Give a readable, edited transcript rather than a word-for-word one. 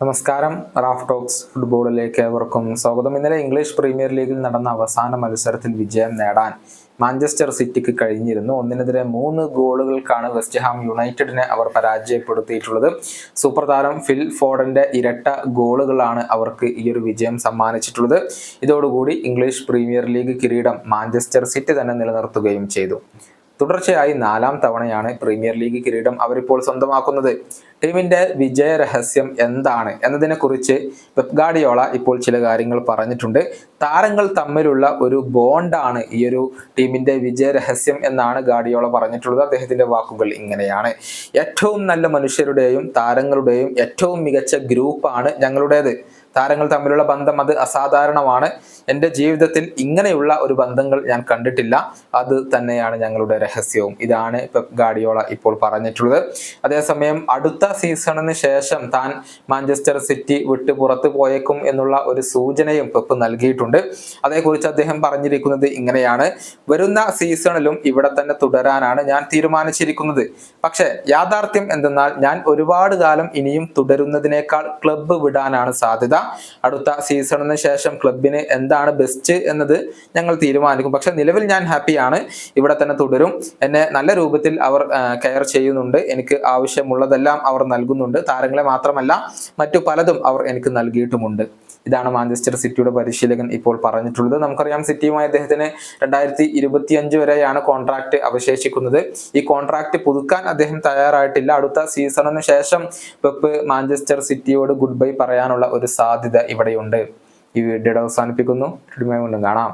നമസ്കാരം. Raf talks ഫുട്ബോളിലേക്ക് ഏവർക്കും സ്വാഗതം. ഇന്നലെ ഇംഗ്ലീഷ് പ്രീമിയർ ലീഗിൽ നടന്ന അവസാന മത്സരത്തിൽ വിജയം നേടാൻ മാഞ്ചസ്റ്റർ സിറ്റിക്ക് കഴിഞ്ഞിരുന്നു. 1-3 ഗോളുകൾക്കാണ് വെസ്റ്റ് ഹാം യുണൈറ്റഡിനെ അവർ പരാജയപ്പെടുത്തിയിട്ടുള്ളത്. സൂപ്പർ താരം ഫിൽ ഫോഡന്റെ ഇരട്ട ഗോളുകളാണ് അവർക്ക് ഈ ഒരു വിജയം സമ്മാനിച്ചിട്ടുള്ളത്. ഇതോടുകൂടി ഇംഗ്ലീഷ് പ്രീമിയർ ലീഗ് കിരീടം മാഞ്ചസ്റ്റർ സിറ്റി തന്നെ നിലനിർത്തുകയും ചെയ്തു. തുടർച്ചയായി 4ാം തവണയാണ് പ്രീമിയർ ലീഗ് കിരീടം അവരിപ്പോൾ സ്വന്തമാക്കുന്നത്. ടീമിന്റെ വിജയ രഹസ്യം എന്താണ് എന്നതിനെ കുറിച്ച് പെപ് ഗാർഡിയോള ഇപ്പോൾ ചില കാര്യങ്ങൾ പറഞ്ഞിട്ടുണ്ട്. താരങ്ങൾ തമ്മിലുള്ള ഒരു ബോണ്ടാണ് ഈ ഒരു ടീമിന്റെ വിജയ രഹസ്യം എന്നാണ് ഗാർഡിയോള പറഞ്ഞിട്ടുള്ളത്. അദ്ദേഹത്തിന്റെ വാക്കുകൾ ഇങ്ങനെയാണ്: ഏറ്റവും നല്ല മനുഷ്യരുടെയും താരങ്ങളുടെയും ഏറ്റവും മികച്ച ഗ്രൂപ്പാണ് ഞങ്ങളുടേത്. താരങ്ങൾ തമ്മിലുള്ള ബന്ധം അത് അസാധാരണമാണ്. എൻ്റെ ജീവിതത്തിൽ ഇങ്ങനെയുള്ള ഒരു ബന്ധങ്ങൾ ഞാൻ കണ്ടിട്ടില്ല. അത് തന്നെയാണ് ഞങ്ങളുടെ രഹസ്യവും. ഇതാണ് പെപ് ഗാർഡിയോള ഇപ്പോൾ പറഞ്ഞിട്ടുള്ളത്. അതേസമയം അടുത്ത സീസണിന് ശേഷം താൻ മാഞ്ചസ്റ്റർ സിറ്റി വിട്ട് പുറത്തു പോയേക്കും എന്നുള്ള ഒരു സൂചനയും പെപ്പ് നൽകിയിട്ടുണ്ട്. അതേക്കുറിച്ച് അദ്ദേഹം പറഞ്ഞിരിക്കുന്നത് ഇങ്ങനെയാണ്: വരുന്ന സീസണിലും ഇവിടെ തന്നെ തുടരാനാണ് ഞാൻ തീരുമാനിച്ചിരിക്കുന്നത്. പക്ഷെ യാഥാർത്ഥ്യം എന്തെന്നാൽ ഞാൻ ഒരുപാട് കാലം ഇനിയും തുടരുന്നതിനേക്കാൾ ക്ലബ്ബ് വിടാനാണ് സാധ്യത. അടുത്ത സീസണിന് ശേഷം ക്ലബിന് എന്താണ് ബെസ്റ്റ് എന്നത് ഞങ്ങൾ തീരുമാനിക്കും. പക്ഷെ നിലവിൽ ഞാൻ ഹാപ്പിയാണ്, ഇവിടെ തന്നെ തുടരും. എന്നെ നല്ല രൂപത്തിൽ അവർ കെയർ ചെയ്യുന്നുണ്ട്. എനിക്ക് ആവശ്യമുള്ളതെല്ലാം അവർ നൽകുന്നുണ്ട്. താരങ്ങളെ മാത്രമല്ല മറ്റു പലതും അവർ എനിക്ക് നൽകിയിട്ടുമുണ്ട്. ഇതാണ് മാഞ്ചസ്റ്റർ സിറ്റിയുടെ പരിശീലകൻ ഇപ്പോൾ പറഞ്ഞിട്ടുള്ളത്. നമുക്കറിയാം, സിറ്റിയുമായി അദ്ദേഹത്തിന് 2025 വരെയാണ് കോൺട്രാക്ട് അവശേഷിക്കുന്നത്. ഈ കോൺട്രാക്ട് പുതുക്കാൻ അദ്ദേഹം തയ്യാറായിട്ടില്ല. അടുത്ത സീസണിന് ശേഷം പെപ്പ് മാഞ്ചസ്റ്റർ സിറ്റിയോട് ഗുഡ് ബൈ പറയാനുള്ള ഒരു സാധ്യത ഇവിടെയുണ്ട്. ഈ വീഡിയോ അവസാനിപ്പിക്കുന്നു. കാണാം.